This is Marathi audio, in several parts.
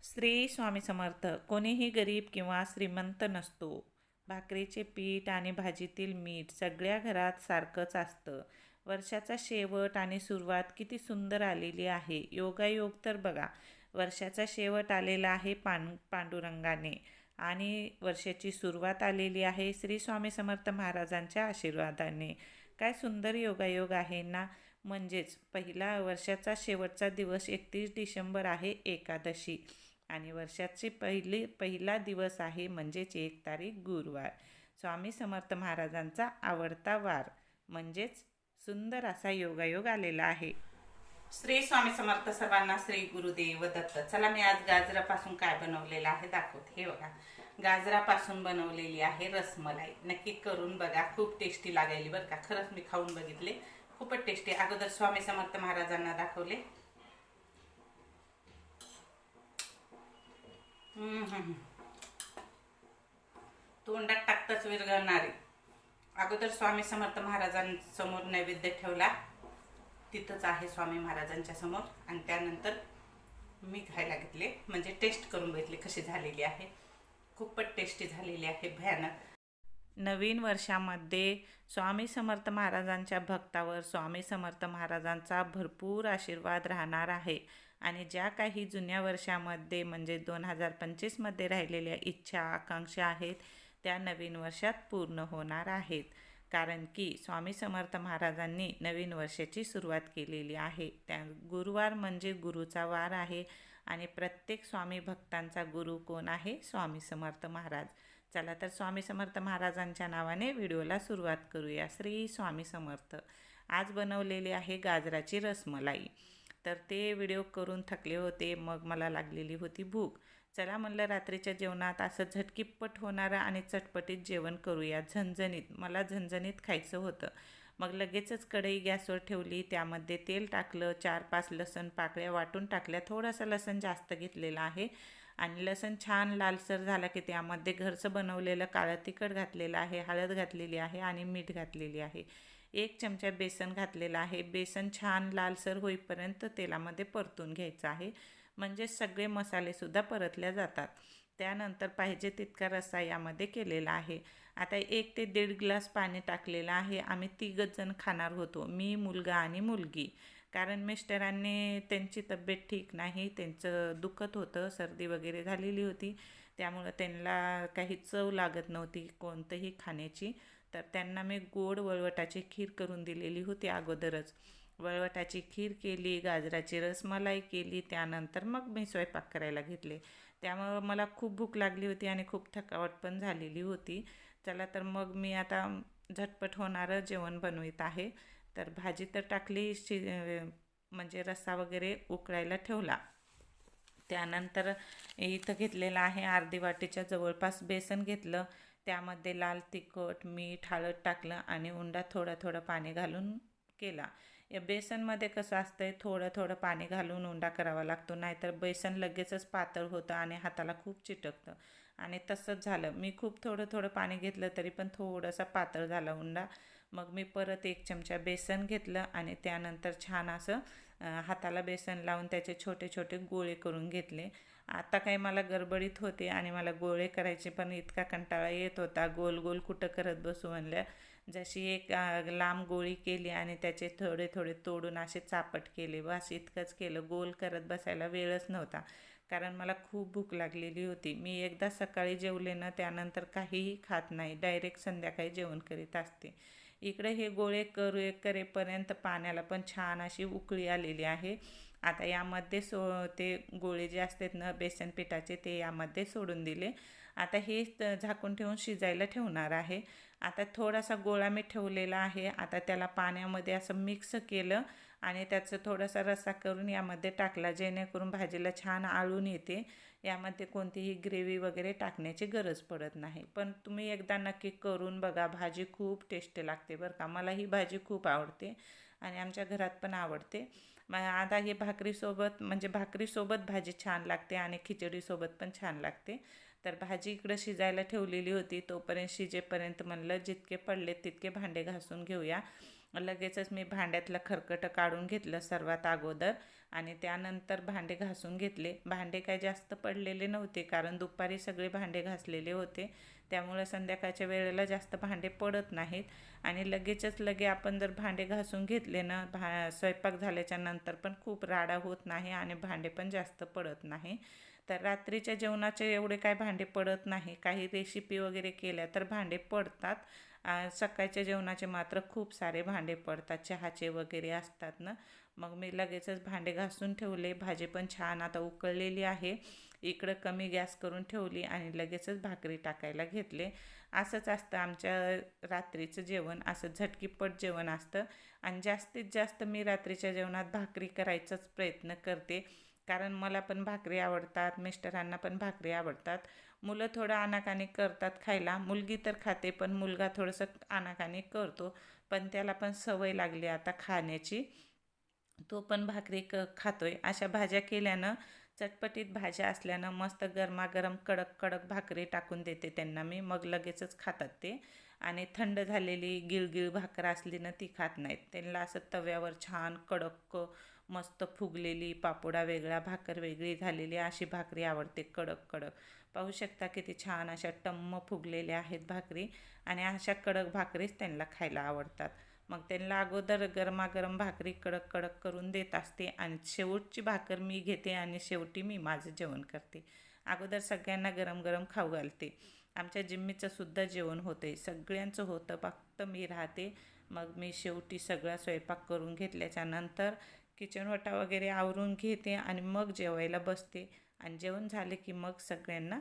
श्री स्वामी समर्थ. कोणीही गरीब किंवा श्रीमंत नसतो. भाकरीचे पीठ आणि भाजीतील मीठ सगळ्या घरात सारखंच असतं. वर्षाचा शेवट आणि सुरुवात किती सुंदर आलेली आहे. योगायोग तर बघा, वर्षाचा शेवट आलेला आहे पांडुरंगाने आणि वर्षाची सुरुवात आलेली आहे श्री स्वामी समर्थ महाराजांच्या आशीर्वादाने. काय सुंदर योगायोग आहे ना. म्हणजेच पहिला वर्षाचा शेवटचा दिवस 31 डिसेंबर आहे, एकादशी. आणि वर्षाचे पहिला दिवस आहे म्हणजेच 1 तारीख गुरुवार, स्वामी समर्थ महाराजांचा आवडता वार. म्हणजेच सुंदर असा योगायोग आलेला आहे. श्री स्वामी समर्थ. सर्वांना श्री गुरुदेव दत्त. चला, मी आज गाजरापासून काय बनवलेलं आहे दाखवते. हे बघा, गाजरापासून बनवलेली आहे रसमलाई. नक्की करून बघा, खूप टेस्टी लागायली बरं का. खरंच मी खाऊन बघितले, खूपच टेस्टी. अगोदर स्वामी समर्थ महाराजांना दाखवले. तोंडात टाकताच विरघळणारी. अगोदर स्वामी समर्थ महाराजांसमोर नैवेद्य ठेवला, तिथंच आहे स्वामी महाराजांच्या समोर. आणि त्यानंतर मी खायला घेतले, म्हणजे टेस्ट करून बघितले कशी झालेली आहे. खूपच टेस्टी झालेली आहे, भयानक. नवीन वर्षामध्ये स्वामी समर्थ महाराजांच्या भक्तावर स्वामी समर्थ महाराजांचा भरपूर आशीर्वाद राहणार आहे. आणि ज्या काही जुन्या वर्षामध्ये म्हणजे 2025मध्ये राहिलेल्या इच्छा आकांक्षा आहेत, त्या नवीन वर्षात पूर्ण होणार आहेत. कारण की स्वामी समर्थ महाराजांनी नवीन वर्षाची सुरुवात केलेली आहे. त्या गुरुवार म्हणजे गुरुचा वार आहे आणि प्रत्येक स्वामी भक्तांचा गुरु कोण आहे? स्वामी समर्थ महाराज. चला तर स्वामी समर्थ महाराजांच्या नावाने व्हिडिओला सुरुवात करूया. श्री स्वामी समर्थ. आज बनवलेली आहे गाजराची रसमलाई. तर ते व्हिडिओ करून थकले होते, मग मला लागलेली होती भूक. चला म्हणलं, रात्रीच्या जेवणात असं झटकीपट होणारं आणि चटपटीत जेवण करूया. झणझणीत, मला झणझणीत खायचं होतं. मग लगेचच कढई गॅसवर ठेवली, त्यामध्ये तेल टाकलं, 4-5 लसण पाकळ्या वाटून टाकल्या. थोडासा लसण जास्त घेतलेला आहे. आणि लसण छान लालसर झाला की त्यामध्ये घरचं बनवलेलं काळं तिखट घातलेलं आहे, हळद घातलेली आहे आणि मीठ घातलेली आहे. 1 चमचा बेसन घातलेला आहे. बेसन छान लालसर होईपर्यंत तेलामध्ये परतून घ्यायचं आहे, म्हणजे सगळे मसालेसुद्धा परतल्या जातात. त्यानंतर पाहिजे तितका रस्सा यामध्ये केलेला आहे. आता 1 ते 1.5 ग्लास पाणी टाकलेलं आहे. आम्ही 3 जण खाणार होतो, मी, मुलगा आणि मुलगी. कारण मिस्टरांनी, त्यांची तब्येत ठीक नाही, त्यांचं दुखत होतं, सर्दी वगैरे झालेली होती, त्यामुळं त्यांना काही चव लागत नव्हती कोणतंही खाण्याची. तर त्यांना मी गोड वळवटाची खीर करून दिलेली होती अगोदरच. वळवटाची खीर केली, गाजराची रसमलाई केली, त्यानंतर मग मी स्वयंपाक करायला घेतले. त्यामुळं मला खूप भूक लागली होती आणि खूप थकावट पण झालेली होती. चला तर मग मी आता झटपट होणारं जेवण बनवित आहे. तर भाजी तर टाकली, म्हणजे रस्सा वगैरे उकळायला ठेवला. त्यानंतर इथं घेतलेलं आहे अर्धी वाटीच्या जवळपास बेसन घेतलं. त्यामध्ये लाल तिखट, मीठ, हळद टाकलं आणि उंडा थोडं थोडं पाणी घालून केला. या बेसनमध्ये कसं असतंय, थोडं थोडं पाणी घालून उंडा करावा लागतो, नाहीतर बेसन लगेचच पातळ होतं आणि हाताला खूप चिटकतं. आणि तसंच झालं. मी खूप थोडं थोडं पाणी घेतलं तरी पण थोडासा पातळ झाला उंडा. मग मी परत 1 चमचा बेसन घेतलं आणि त्यानंतर छान असं हाताला बेसन लावून त्याचे छोटे छोटे गोळे करून घेतले. आता काही मला गडबडीत होते आणि मला गोळे करायचे पण इतका कंटाळा येत होता. गोल गोल कुठं करत बसू म्हणलं. जशी एक लांब गोळी केली आणि त्याचे थोडे थोडे तोडून असे चापट केले, बस इतकंच केलं. गोल करत बसायला वेळच नव्हता, कारण मला खूप भूक लागलेली होती. मी एकदा सकाळी जेवले ना, त्यानंतर काहीही खात नाही, डायरेक्ट संध्याकाळी जेवण करीत असते. इकडे हे गोळे करेपर्यंत पाण्याला पण छान अशी उकळी आलेली आहे. आता यामध्ये ते गोळे जे असतात ना बेसन पिठाचे, ते यामध्ये सोडून दिले. आता हे झाकून ठेवून शिजायला ठेवणार आहे. आता थोडासा गोळा मी ठेवलेला आहे. आता त्याला पाण्यामध्ये असं मिक्स केलं आणि त्याचं थोडासा रस्सा करून यामध्ये टाकला, जेणेकरून भाजीला छान आळून येते. यामध्ये कोणतीही ग्रेव्ही वगैरे टाकण्याची गरज पडत नाही. पण तुम्ही एकदा नक्की करून बघा, भाजी खूप टेस्टी लागते बरं का. मला ही भाजी खूप आवडते आणि आमच्या घरात पण आवडते. मग आता हे भाकरीसोबत, म्हणजे भाकरीसोबत भाजी छान लागते आणि खिचडीसोबत पण छान लागते. तर भाजी इकडं शिजायला ठेवलेली होती. तोपर्यंत शिजेपर्यंत म्हणलं जितके पडले तितके भांडे घासून घेऊया. लगेचच मी भांड्यातलं खरकटं काढून घेतलं सर्वात अगोदर आणि त्यानंतर भांडे घासून घेतले. भांडे काय जास्त पडलेले नव्हते, कारण दुपारी सगळे भांडे घासलेले होते, त्यामुळे संध्याकाळच्या वेळेला जास्त भांडे पडत नाहीत. आणि लगे आपण जर भांडे घासून घेतले ना, स्वयंपाक झाल्याच्या नंतर पण खूप राडा होत नाही आणि भांडे पण जास्त पडत नाही. तर रात्रीच्या जेवणाचे एवढे काय भांडे पडत नाही. काही रेसिपी वगैरे केल्या तर भांडे पडतात. सकाळच्या जेवणाचे मात्र खूप सारे भांडे पडतात, चहाचे वगैरे असतात ना. मग मी लगेचच भांडे घासून ठेवले. भाजी पण छान आता उकळलेली आहे. इकडं कमी गॅस करून ठेवली आणि लगेचच भाकरी टाकायला घेतले. असंच असतं आमच्या रात्रीचं जेवण, असं झटकीपट जेवण असतं. आणि जास्तीत जास्त मी रात्रीच्या जेवणात भाकरी करायचाच प्रयत्न करते, कारण मला पण भाकरी आवडतात, मिस्टरांना पण भाकरी आवडतात. मुलं थोडं आनाकानी करतात खायला. मुलगी तर खाते, पण मुलगा थोडंसं आनाकानी करतो. पण त्याला पण सवय लागली आता खाण्याची, तो पण भाकरी खातोय. अशा भाज्या केल्यानं, चटपटीत भाज्या असल्यानं मस्त गरमागरम कडक कडक भाकरी टाकून देते त्यांना मी, मग लगेचच खातात ते. आणि थंड झालेली गिळगिळ भाकर असली ना, ती खात नाहीत. त्यांना असं तव्यावर छान कडक मस्त फुगलेली, पापोडा वेगळा भाकर वेगळी झालेली अशी भाकरी आवडते, कडक कडक. पाहू शकता किती छान अशा टम्म फुगलेल्या आहेत भाकरी. आणि अशा कडक भाकरीच त्यांना खायला आवडतात. मग त्यांना अगोदर गरमागरम भाकरी कडक कडक करून देत असते आणि शेवटची भाकर मी घेते आणि शेवटी मी माझं जेवण करते. अगोदर सगळ्यांना गरम गरम खाऊ घालते. आमच्या जिम्मीचं सुद्धा जेवण होते, सगळ्यांचं होतं, फक्त मी राहते. मग मी शेवटी सगळा स्वयंपाक करून घेतल्याच्या नंतर किचन वटा वगैरे आवरून घेते आणि मग जेवायला बसते. आणि जेवण झाले की मग सगळ्यांना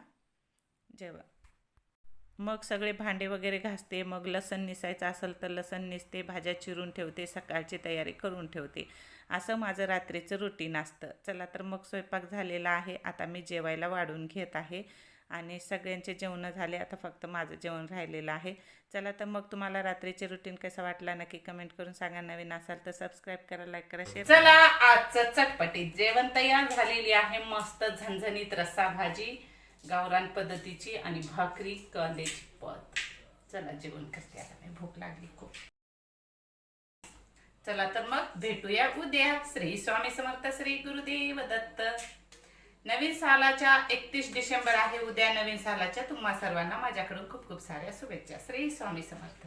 मग सगळे भांडे वगैरे घासते. मग लसूण निसायचं असेल तर लसूण निसते, भाज्या चिरून ठेवते, सकाळची तयारी करून ठेवते. असं माझं रात्रीचं रुटीन असतं. चला तर मग स्वयंपाक झालेला आहे, आता मी जेवायला वाढून घेत आहे. आणि सगळ्यांचे जेवणं झाले, आता फक्त माझं जेवण राहिलेलं आहे. चला तर मग तुम्हाला रात्रीचे रुटीन कसा वाटला नक्की कमेंट करून सांगा. नवीन असाल तर सबस्क्राईब करा, लाईक करा, शेअर. चला, आजचं चटपटीत जेवण तयार झालेली आहे. मस्त झणझणीत रस्सा भाजी गावरान पद्धतीची आणि भाकरी कांद्याची पत. चला जेवण करते आता, मी भूक लागली खूप. चला तर मग भेटूया उद्या. श्री स्वामी समर्थ, श्री गुरुदेव दत्त. नवीन सालाच्या 31 डिसेंबर आहे उद्या. नवीन सालाच्या तुम्हा सर्वांना माझ्याकडून खूप खूप साऱ्या शुभेच्छा. श्री स्वामी समर्थ.